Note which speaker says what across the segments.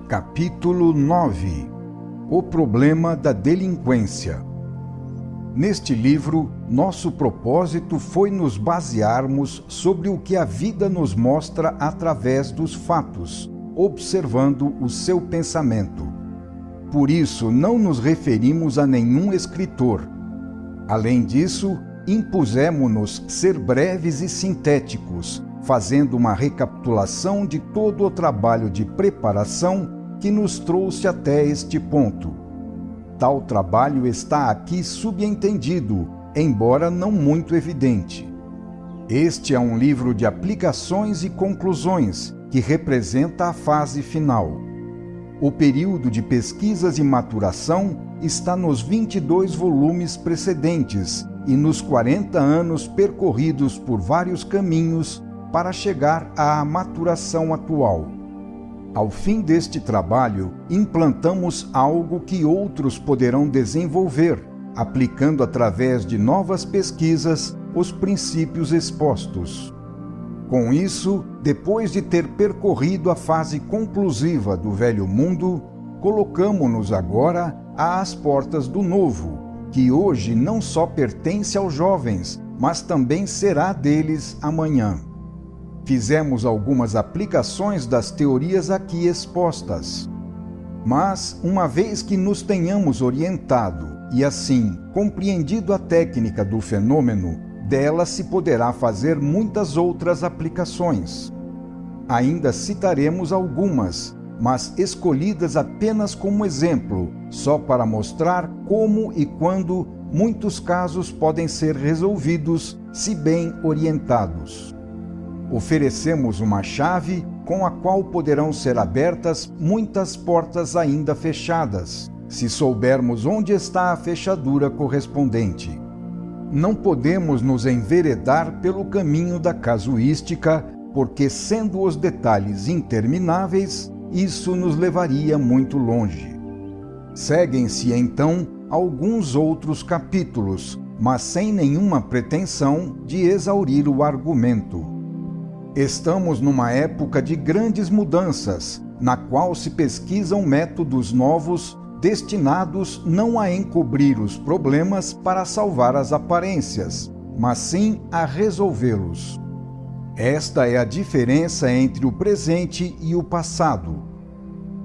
Speaker 1: Capítulo 9 – O problema da delinquência. Neste livro, nosso propósito foi nos basearmos sobre o que a vida nos mostra através dos fatos, observando o seu pensamento. Por isso, não nos referimos a nenhum escritor. Além disso, impusemo-nos ser breves e sintéticos, fazendo uma recapitulação de todo o trabalho de preparação que nos trouxe até este ponto. Tal trabalho está aqui subentendido, embora não muito evidente. Este é um livro de aplicações e conclusões, que representa a fase final. O período de pesquisas e maturação está nos 22 volumes precedentes e nos 40 anos percorridos por vários caminhos para chegar à maturação atual. Ao fim deste trabalho, implantamos algo que outros poderão desenvolver, aplicando através de novas pesquisas os princípios expostos. Com isso, depois de ter percorrido a fase conclusiva do velho mundo, colocamo-nos agora às portas do novo, que hoje não só pertence aos jovens, mas também será deles amanhã. Fizemos algumas aplicações das teorias aqui expostas. Mas, uma vez que nos tenhamos orientado e, assim, compreendido a técnica do fenômeno, dela se poderá fazer muitas outras aplicações. Ainda citaremos algumas, mas escolhidas apenas como exemplo, só para mostrar como e quando muitos casos podem ser resolvidos, se bem orientados. Oferecemos uma chave com a qual poderão ser abertas muitas portas ainda fechadas, se soubermos onde está a fechadura correspondente. Não podemos nos enveredar pelo caminho da casuística, porque, sendo os detalhes intermináveis, isso nos levaria muito longe. Seguem-se, então, alguns outros capítulos, mas sem nenhuma pretensão de exaurir o argumento. Estamos numa época de grandes mudanças, na qual se pesquisam métodos novos destinados não a encobrir os problemas para salvar as aparências, mas sim a resolvê-los. Esta é a diferença entre o presente e o passado.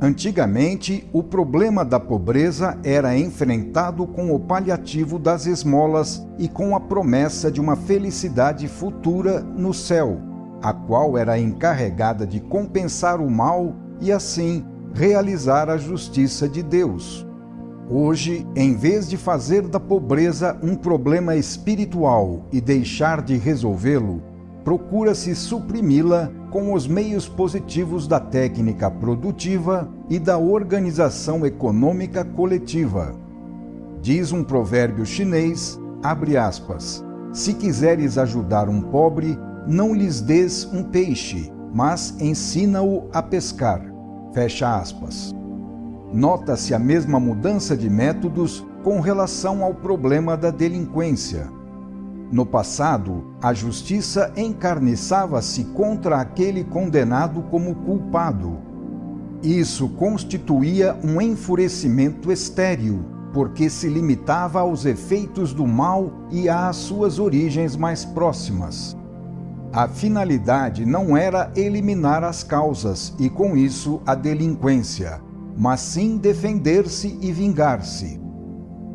Speaker 1: Antigamente, o problema da pobreza era enfrentado com o paliativo das esmolas e com a promessa de uma felicidade futura no céu, a qual era encarregada de compensar o mal e, assim, realizar a justiça de Deus. Hoje, em vez de fazer da pobreza um problema espiritual e deixar de resolvê-lo, procura-se suprimi-la com os meios positivos da técnica produtiva e da organização econômica coletiva. Diz um provérbio chinês, abre aspas, se quiseres ajudar um pobre, não lhes des um peixe, mas ensina-o a pescar. Fecha aspas. Nota-se a mesma mudança de métodos com relação ao problema da delinquência. No passado, a justiça encarniçava-se contra aquele condenado como culpado. Isso constituía um enfurecimento estéril, porque se limitava aos efeitos do mal e às suas origens mais próximas. A finalidade não era eliminar as causas e, com isso, a delinquência, mas sim defender-se e vingar-se.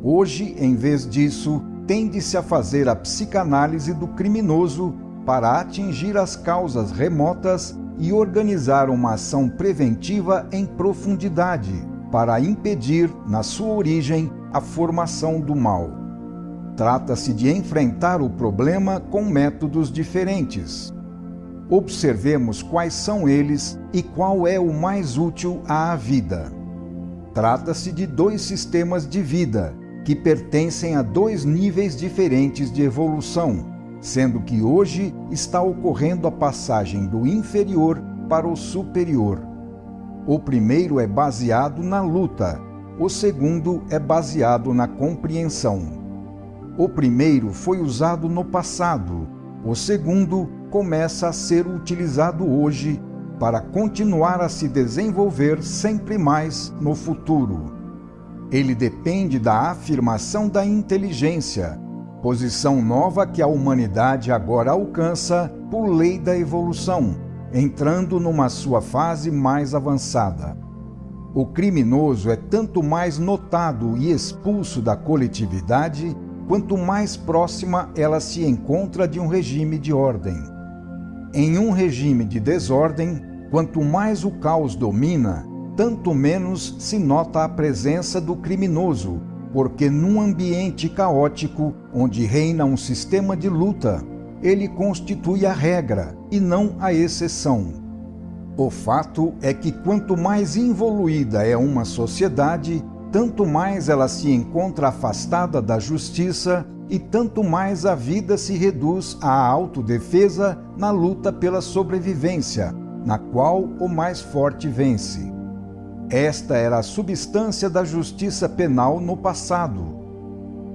Speaker 1: Hoje, em vez disso, tende-se a fazer a psicanálise do criminoso para atingir as causas remotas e organizar uma ação preventiva em profundidade, para impedir, na sua origem, a formação do mal. Trata-se de enfrentar o problema com métodos diferentes. Observemos quais são eles e qual é o mais útil à vida. Trata-se de dois sistemas de vida, que pertencem a dois níveis diferentes de evolução, sendo que hoje está ocorrendo a passagem do inferior para o superior. O primeiro é baseado na luta, o segundo é baseado na compreensão. O primeiro foi usado no passado, o segundo começa a ser utilizado hoje para continuar a se desenvolver sempre mais no futuro. Ele depende da afirmação da inteligência, posição nova que a humanidade agora alcança por lei da evolução, entrando numa sua fase mais avançada. O criminoso é tanto mais notado e expulso da coletividade, quanto mais próxima ela se encontra de um regime de ordem. Em um regime de desordem, quanto mais o caos domina, tanto menos se nota a presença do criminoso, porque num ambiente caótico, onde reina um sistema de luta, ele constitui a regra e não a exceção. O fato é que quanto mais involuída é uma sociedade, tanto mais ela se encontra afastada da justiça e tanto mais a vida se reduz à autodefesa na luta pela sobrevivência, na qual o mais forte vence. Esta era a substância da justiça penal no passado.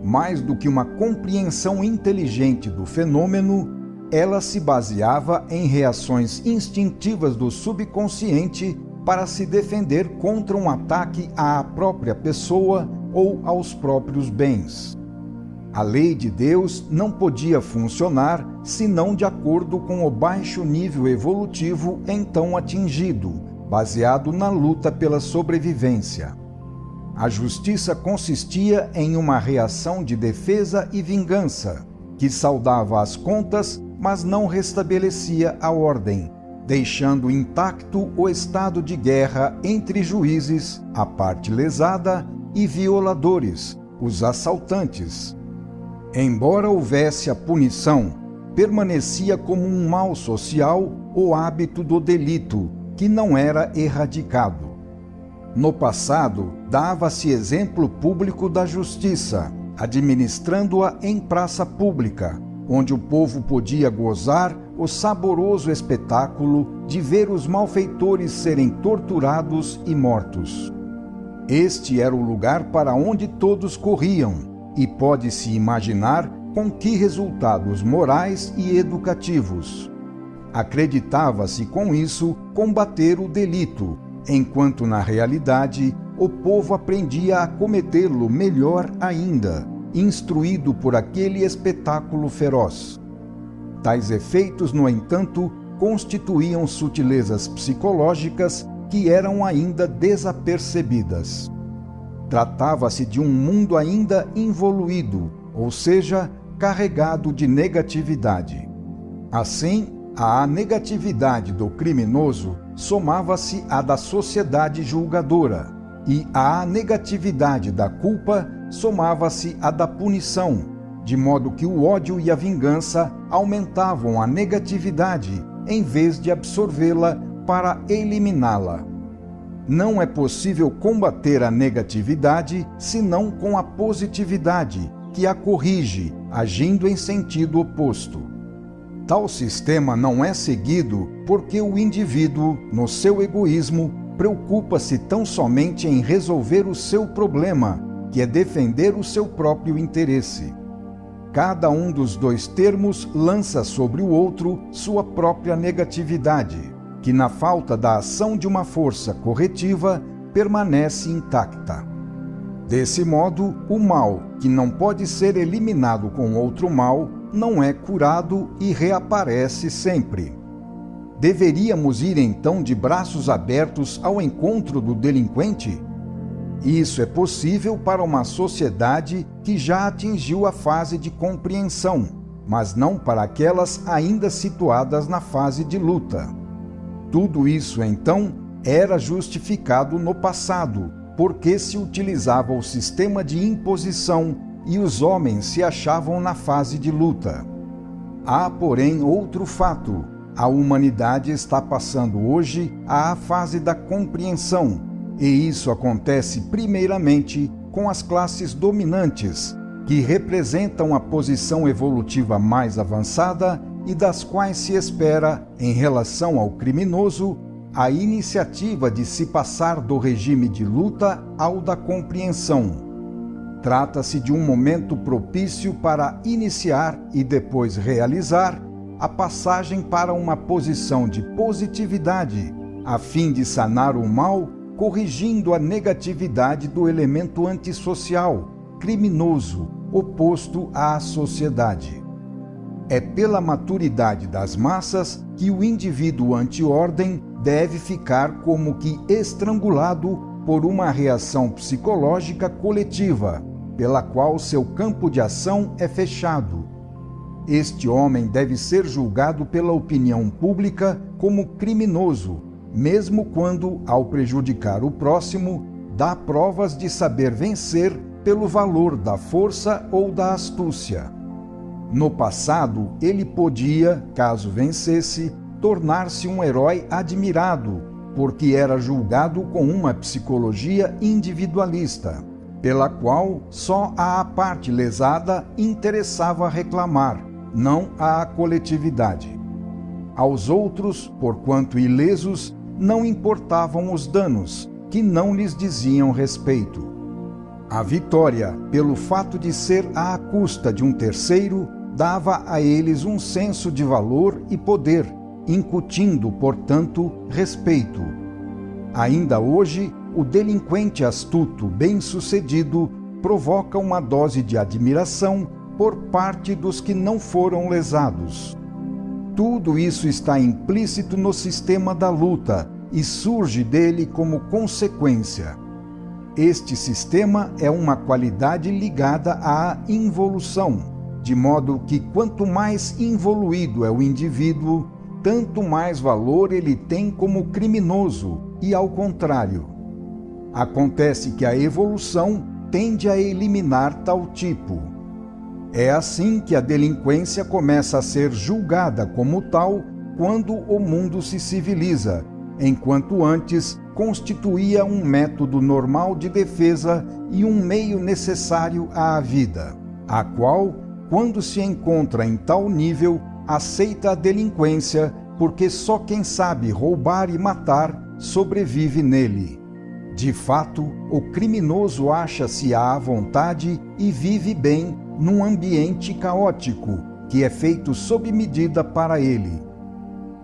Speaker 1: Mais do que uma compreensão inteligente do fenômeno, ela se baseava em reações instintivas do subconsciente para se defender contra um ataque à própria pessoa ou aos próprios bens. A lei de Deus não podia funcionar senão de acordo com o baixo nível evolutivo então atingido, baseado na luta pela sobrevivência. A justiça consistia em uma reação de defesa e vingança, que saldava as contas, mas não restabelecia a ordem, deixando intacto o estado de guerra entre juízes, a parte lesada, e violadores, os assaltantes. Embora houvesse a punição, permanecia como um mal social o hábito do delito, que não era erradicado. No passado, dava-se exemplo público da justiça, administrando-a em praça pública, onde o povo podia gozar o saboroso espetáculo de ver os malfeitores serem torturados e mortos. Este era o lugar para onde todos corriam, e pode-se imaginar com que resultados morais e educativos. Acreditava-se com isso combater o delito, enquanto na realidade o povo aprendia a cometê-lo melhor ainda, instruído por aquele espetáculo feroz. Tais efeitos, no entanto, constituíam sutilezas psicológicas que eram ainda desapercebidas. Tratava-se de um mundo ainda involuído, ou seja, carregado de negatividade. Assim, à negatividade do criminoso somava-se a da sociedade julgadora, e à negatividade da culpa somava-se a da punição, de modo que o ódio e a vingança aumentavam a negatividade em vez de absorvê-la para eliminá-la. Não é possível combater a negatividade senão com a positividade, que a corrige, agindo em sentido oposto. Tal sistema não é seguido porque o indivíduo, no seu egoísmo, preocupa-se tão somente em resolver o seu problema, que é defender o seu próprio interesse. Cada um dos dois termos lança sobre o outro sua própria negatividade, que na falta da ação de uma força corretiva permanece intacta. Desse modo, o mal, que não pode ser eliminado com outro mal, não é curado e reaparece sempre. Deveríamos ir então de braços abertos ao encontro do delinquente? Isso é possível para uma sociedade que já atingiu a fase de compreensão, mas não para aquelas ainda situadas na fase de luta. Tudo isso, então, era justificado no passado, porque se utilizava o sistema de imposição e os homens se achavam na fase de luta. Há, porém, outro fato. A humanidade está passando hoje à fase da compreensão, e isso acontece primeiramente com as classes dominantes, que representam a posição evolutiva mais avançada e das quais se espera, em relação ao criminoso, a iniciativa de se passar do regime de luta ao da compreensão. Trata-se de um momento propício para iniciar e depois realizar a passagem para uma posição de positividade, a fim de sanar o mal, corrigindo a negatividade do elemento antissocial, criminoso, oposto à sociedade. É pela maturidade das massas que o indivíduo anti-ordem deve ficar como que estrangulado por uma reação psicológica coletiva, pela qual seu campo de ação é fechado. Este homem deve ser julgado pela opinião pública como criminoso, mesmo quando, ao prejudicar o próximo, dá provas de saber vencer pelo valor da força ou da astúcia. No passado, ele podia, caso vencesse, tornar-se um herói admirado, porque era julgado com uma psicologia individualista, pela qual só a parte lesada interessava reclamar, não à coletividade. Aos outros, porquanto ilesos, não importavam os danos, que não lhes diziam respeito. A vitória, pelo fato de ser à custa de um terceiro, dava a eles um senso de valor e poder, incutindo, portanto, respeito. Ainda hoje, o delinquente astuto, bem-sucedido, provoca uma dose de admiração por parte dos que não foram lesados. Tudo isso está implícito no sistema da luta e surge dele como consequência. Este sistema é uma qualidade ligada à involução, de modo que quanto mais involuído é o indivíduo, tanto mais valor ele tem como criminoso, e ao contrário. Acontece que a evolução tende a eliminar tal tipo. É assim que a delinquência começa a ser julgada como tal quando o mundo se civiliza, enquanto antes constituía um método normal de defesa e um meio necessário à vida, a qual, quando se encontra em tal nível, aceita a delinquência, porque só quem sabe roubar e matar sobrevive nele. De fato, o criminoso acha-se à vontade e vive bem num ambiente caótico, que é feito sob medida para ele.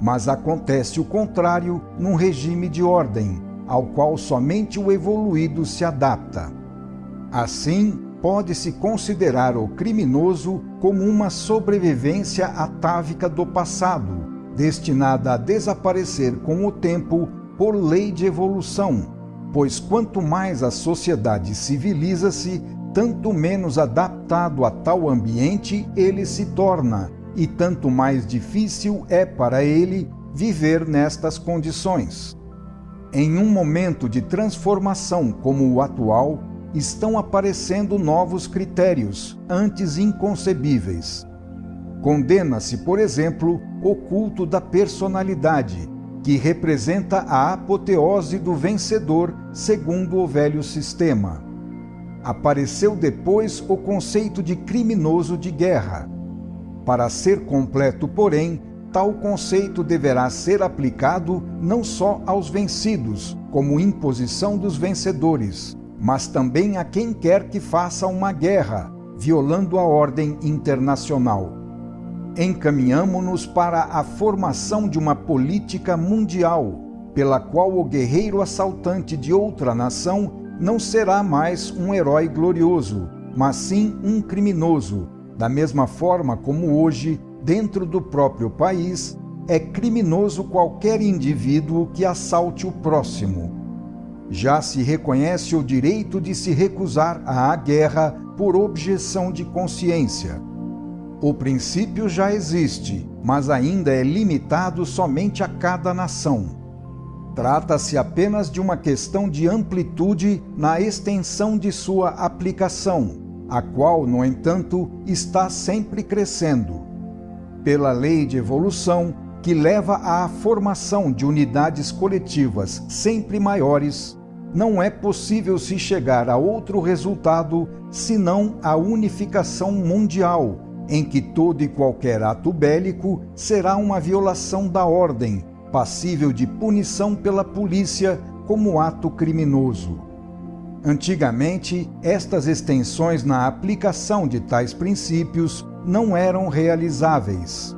Speaker 1: Mas acontece o contrário num regime de ordem, ao qual somente o evoluído se adapta. Assim, pode-se considerar o criminoso como uma sobrevivência atávica do passado, destinada a desaparecer com o tempo por lei de evolução, pois quanto mais a sociedade civiliza-se, tanto menos adaptado a tal ambiente ele se torna, e tanto mais difícil é para ele viver nestas condições. Em um momento de transformação como o atual, estão aparecendo novos critérios, antes inconcebíveis. Condena-se, por exemplo, o culto da personalidade, que representa a apoteose do vencedor segundo o velho sistema. Apareceu depois o conceito de criminoso de guerra. Para ser completo, porém, tal conceito deverá ser aplicado não só aos vencidos, como imposição dos vencedores, mas também a quem quer que faça uma guerra, violando a ordem internacional. Encaminhamo-nos para a formação de uma política mundial, pela qual o guerreiro assaltante de outra nação não será mais um herói glorioso, mas sim um criminoso, da mesma forma como hoje, dentro do próprio país, é criminoso qualquer indivíduo que assalte o próximo. Já se reconhece o direito de se recusar à guerra por objeção de consciência. O princípio já existe, mas ainda é limitado somente a cada nação. Trata-se apenas de uma questão de amplitude na extensão de sua aplicação, a qual, no entanto, está sempre crescendo. Pela lei de evolução, que leva à formação de unidades coletivas sempre maiores, não é possível se chegar a outro resultado senão a unificação mundial, em que todo e qualquer ato bélico será uma violação da ordem, passível de punição pela polícia como ato criminoso. Antigamente, estas extensões na aplicação de tais princípios não eram realizáveis.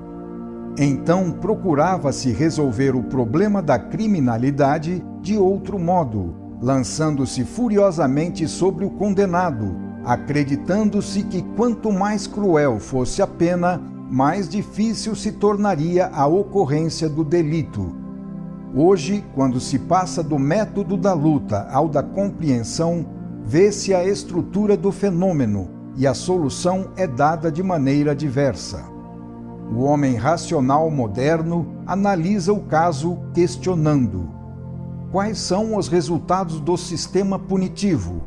Speaker 1: Então procurava-se resolver o problema da criminalidade de outro modo, lançando-se furiosamente sobre o condenado, acreditando-se que quanto mais cruel fosse a pena, mais difícil se tornaria a ocorrência do delito. Hoje, quando se passa do método da luta ao da compreensão, vê-se a estrutura do fenômeno e a solução é dada de maneira diversa. O homem racional moderno analisa o caso questionando: quais são os resultados do sistema punitivo?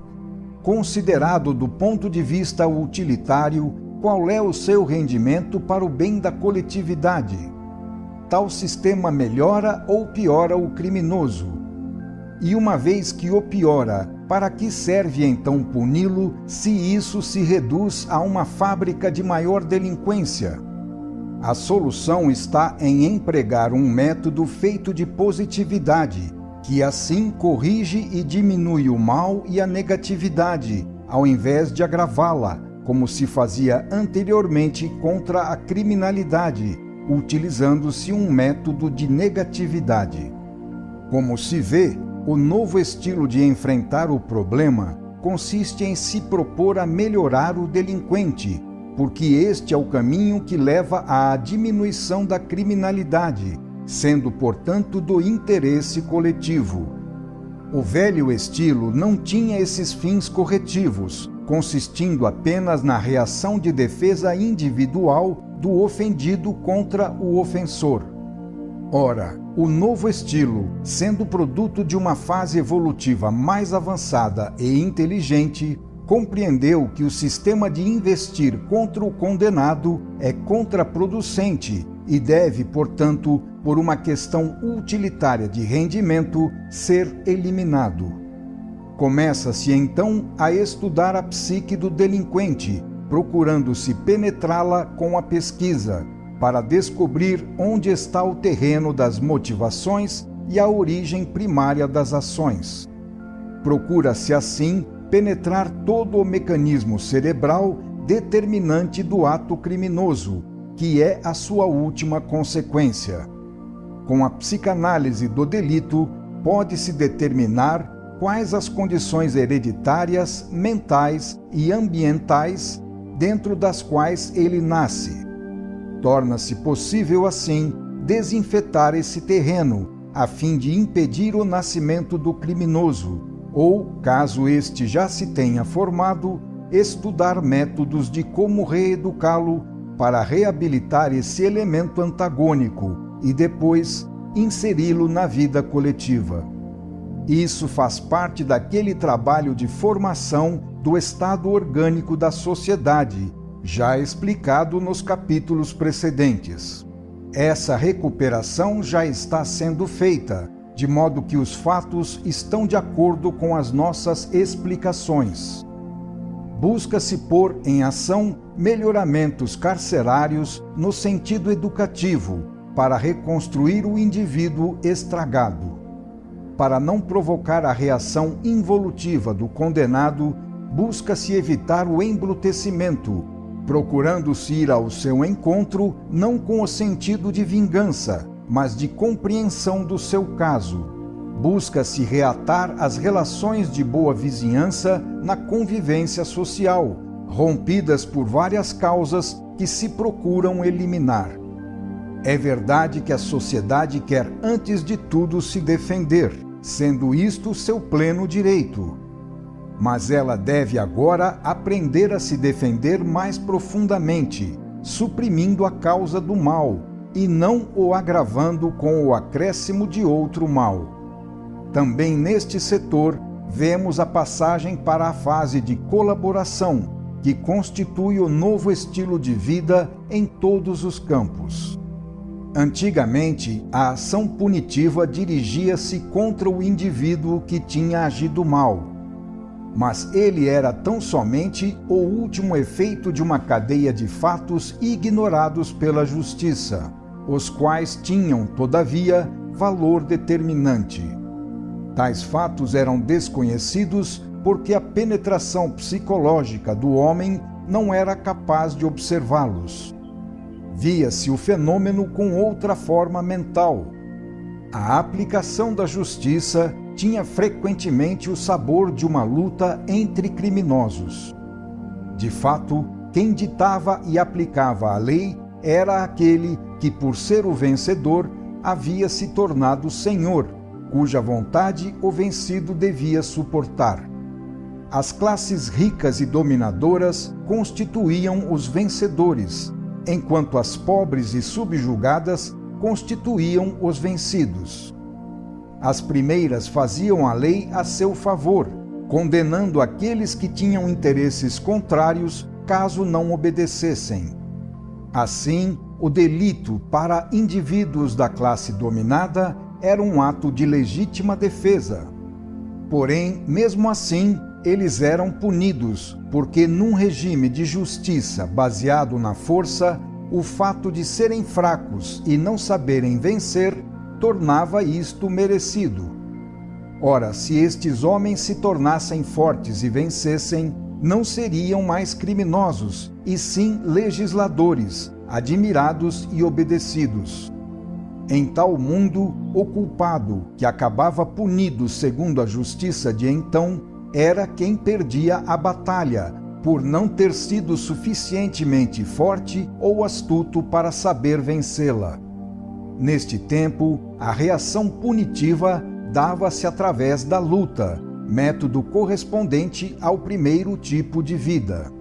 Speaker 1: Considerado do ponto de vista utilitário, qual é o seu rendimento para o bem da coletividade? Tal sistema melhora ou piora o criminoso? E uma vez que o piora, para que serve então puni-lo, se isso se reduz a uma fábrica de maior delinquência? A solução está em empregar um método feito de positividade, que assim corrige e diminui o mal e a negatividade, ao invés de agravá-la, como se fazia anteriormente contra a criminalidade, utilizando-se um método de negatividade. Como se vê, o novo estilo de enfrentar o problema consiste em se propor a melhorar o delinquente, porque este é o caminho que leva à diminuição da criminalidade, sendo, portanto, do interesse coletivo. O velho estilo não tinha esses fins corretivos, consistindo apenas na reação de defesa individual do ofendido contra o ofensor. Ora, o novo estilo, sendo produto de uma fase evolutiva mais avançada e inteligente, compreendeu que o sistema de investir contra o condenado é contraproducente e deve, portanto, por uma questão utilitária de rendimento, ser eliminado. Começa-se então a estudar a psique do delinquente, procurando-se penetrá-la com a pesquisa, para descobrir onde está o terreno das motivações e a origem primária das ações. Procura-se assim penetrar todo o mecanismo cerebral determinante do ato criminoso, que é a sua última consequência. Com a psicanálise do delito, pode-se determinar quais as condições hereditárias, mentais e ambientais dentro das quais ele nasce. Torna-se possível, assim, desinfetar esse terreno, a fim de impedir o nascimento do criminoso, ou, caso este já se tenha formado, estudar métodos de como reeducá-lo para reabilitar esse elemento antagônico e depois inseri-lo na vida coletiva. Isso faz parte daquele trabalho de formação do estado orgânico da sociedade, já explicado nos capítulos precedentes. Essa recuperação já está sendo feita, de modo que os fatos estão de acordo com as nossas explicações. Busca-se pôr em ação melhoramentos carcerários no sentido educativo, para reconstruir o indivíduo estragado. Para não provocar a reação involutiva do condenado, busca-se evitar o embrutecimento, procurando-se ir ao seu encontro não com o sentido de vingança, mas de compreensão do seu caso. Busca-se reatar as relações de boa vizinhança na convivência social, rompidas por várias causas que se procuram eliminar. É verdade que a sociedade quer antes de tudo se defender, sendo isto seu pleno direito. Mas ela deve agora aprender a se defender mais profundamente, suprimindo a causa do mal, e não o agravando com o acréscimo de outro mal. Também neste setor, vemos a passagem para a fase de colaboração, que constitui o novo estilo de vida em todos os campos. Antigamente, a ação punitiva dirigia-se contra o indivíduo que tinha agido mal, mas ele era tão somente o último efeito de uma cadeia de fatos ignorados pela justiça, os quais tinham, todavia, valor determinante. Tais fatos eram desconhecidos porque a penetração psicológica do homem não era capaz de observá-los. via-se o fenômeno com outra forma mental. A aplicação da justiça tinha frequentemente o sabor de uma luta entre criminosos. De fato, quem ditava e aplicava a lei era aquele que, por ser o vencedor, havia se tornado senhor, cuja vontade o vencido devia suportar. As classes ricas e dominadoras constituíam os vencedores, enquanto as pobres e subjugadas constituíam os vencidos. As primeiras faziam a lei a seu favor, condenando aqueles que tinham interesses contrários caso não obedecessem. Assim, o delito para indivíduos da classe dominada era um ato de legítima defesa. Porém, mesmo assim, eles eram punidos, porque num regime de justiça baseado na força, o fato de serem fracos e não saberem vencer tornava isto merecido. Ora, se estes homens se tornassem fortes e vencessem, não seriam mais criminosos, e sim legisladores, admirados e obedecidos. Em tal mundo, o culpado, que acabava punido segundo a justiça de então, era quem perdia a batalha, por não ter sido suficientemente forte ou astuto para saber vencê-la. Neste tempo, a reação punitiva dava-se através da luta, método correspondente ao primeiro tipo de vida.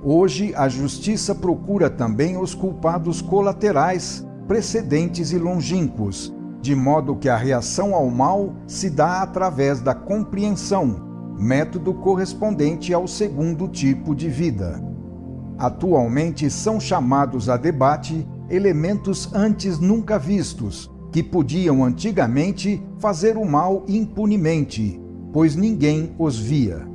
Speaker 1: Hoje, a justiça procura também os culpados colaterais, precedentes e longínquos, de modo que a reação ao mal se dá através da compreensão, método correspondente ao segundo tipo de vida. Atualmente são chamados a debate elementos antes nunca vistos, que podiam antigamente fazer o mal impunemente, pois ninguém os via.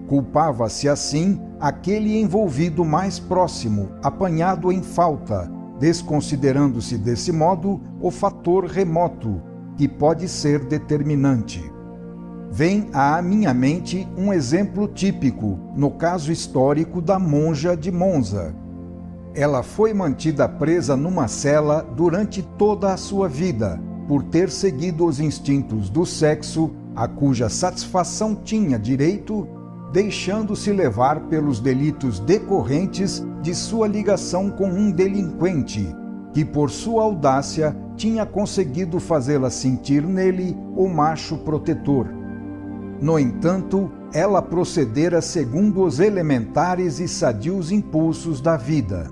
Speaker 1: Culpava-se assim aquele envolvido mais próximo, apanhado em falta, desconsiderando-se desse modo o fator remoto, que pode ser determinante. Vem à minha mente um exemplo típico, no caso histórico da monja de Monza. Ela foi mantida presa numa cela durante toda a sua vida, por ter seguido os instintos do sexo, a cuja satisfação tinha direito, deixando-se levar pelos delitos decorrentes de sua ligação com um delinquente, que por sua audácia tinha conseguido fazê-la sentir nele o macho protetor. No entanto, ela procedera segundo os elementares e sadios impulsos da vida.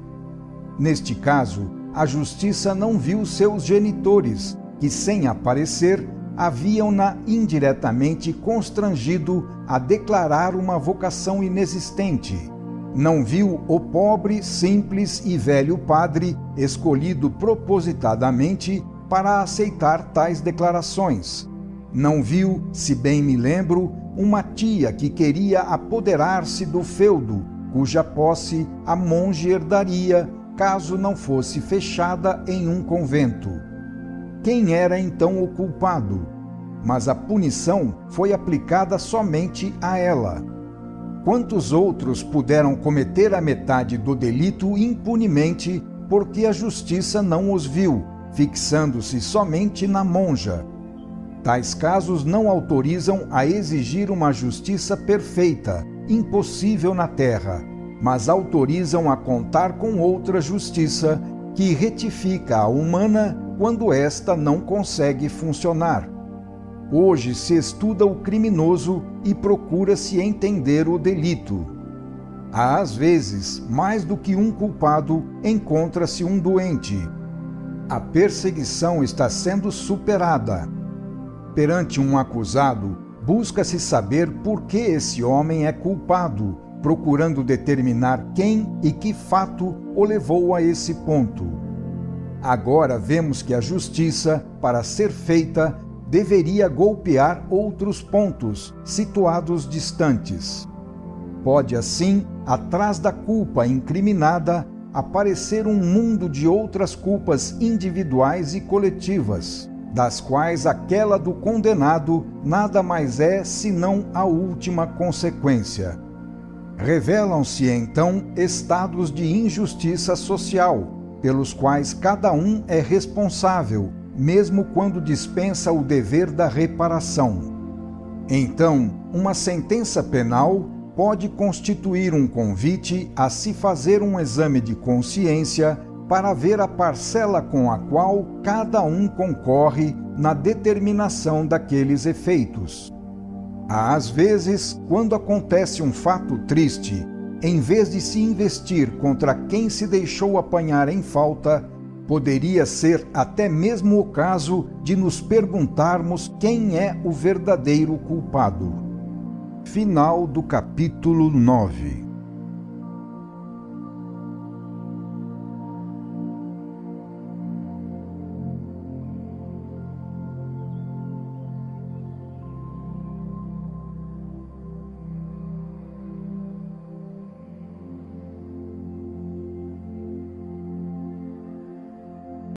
Speaker 1: Neste caso, a justiça não viu seus genitores, que, sem aparecer, haviam-na indiretamente constrangido a declarar uma vocação inexistente. Não viu o pobre, simples e velho padre escolhido propositadamente para aceitar tais declarações. Não viu, se bem me lembro, uma tia que queria apoderar-se do feudo, cuja posse a monge herdaria, caso não fosse fechada em um convento. Quem era então o culpado? Mas a punição foi aplicada somente a ela. Quantos outros puderam cometer a metade do delito impunemente porque a justiça não os viu, fixando-se somente na monja? Tais casos não autorizam a exigir uma justiça perfeita, impossível na terra, mas autorizam a contar com outra justiça que retifica a humana quando esta não consegue funcionar. Hoje se estuda o criminoso e procura-se entender o delito. Às vezes, mais do que um culpado, encontra-se um doente. A perseguição está sendo superada. Perante um acusado, busca-se saber por que esse homem é culpado, procurando determinar quem e que fato o levou a esse ponto. Agora vemos que a justiça, para ser feita, deveria golpear outros pontos, situados distantes. Pode, assim, atrás da culpa incriminada, aparecer um mundo de outras culpas individuais e coletivas, das quais aquela do condenado nada mais é senão a última consequência. Revelam-se, então, estados de injustiça social, pelos quais cada um é responsável, mesmo quando dispensa o dever da reparação. Então, uma sentença penal pode constituir um convite a se fazer um exame de consciência para ver a parcela com a qual cada um concorre na determinação daqueles efeitos. Às vezes, quando acontece um fato triste, em vez de se investir contra quem se deixou apanhar em falta, poderia ser até mesmo o caso de nos perguntarmos quem é o verdadeiro culpado. Final do capítulo 9.